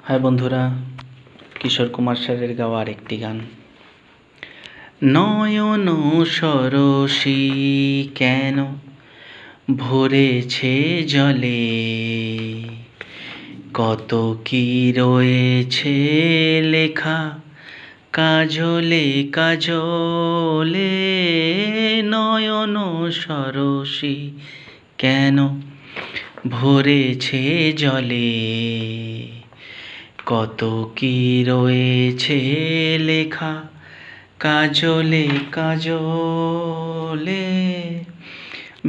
High বন্ধুরা, কিশোর কুমার স্যারের গাওয়া আরেকটি গান। নয়ন সরসী কেন ভরেছে জলে, কত কি রয়েছে লেখা কাজলে কাজলে। নয়ন সরসী কেন ভরেছে জলে, কত কি রয়েছে লেখা কাজলে কাজলে।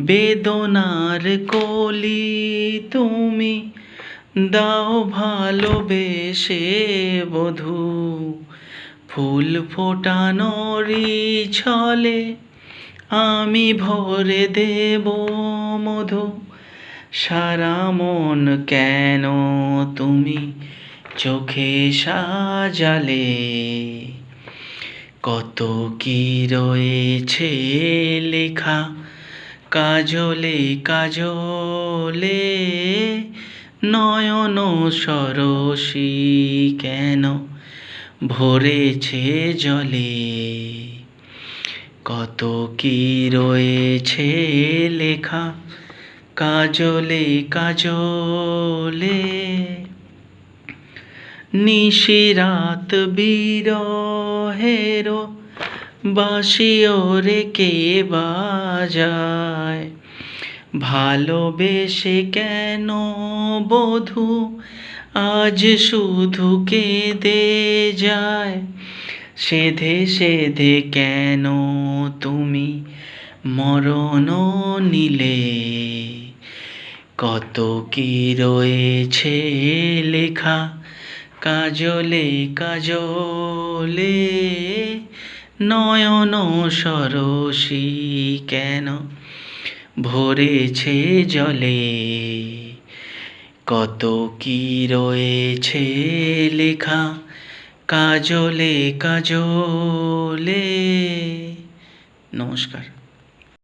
বেদনার কলি তুমি দাও ভালোবেসে বধূ, ফুল ফোটানোরই ছলে আমি ভরে দেব মধু। সারা মন কেন তুমি চোখে সাজালে, কত কি রয়েছে লেখা কাজলে কাজলে। নয়ন সরসী কেন ভরেছে জলে, কত কি রয়েছে লেখা কাজলে কাজলে। নিশিরাত বিরহের বাঁশিও রে কে বাজায়, ভালোবেসে কেন বধূ আজ শুধু কেঁদে যায়। সেধে সেধে কেন তুমি মরণ নিলে, কত কি রয়েছে লেখা কাজলে কাজলে। নয়ন সরসী কেন ভরেছে জলে, কত কি রয়েছে লেখা কাজলে কাজলে। নমস্কার।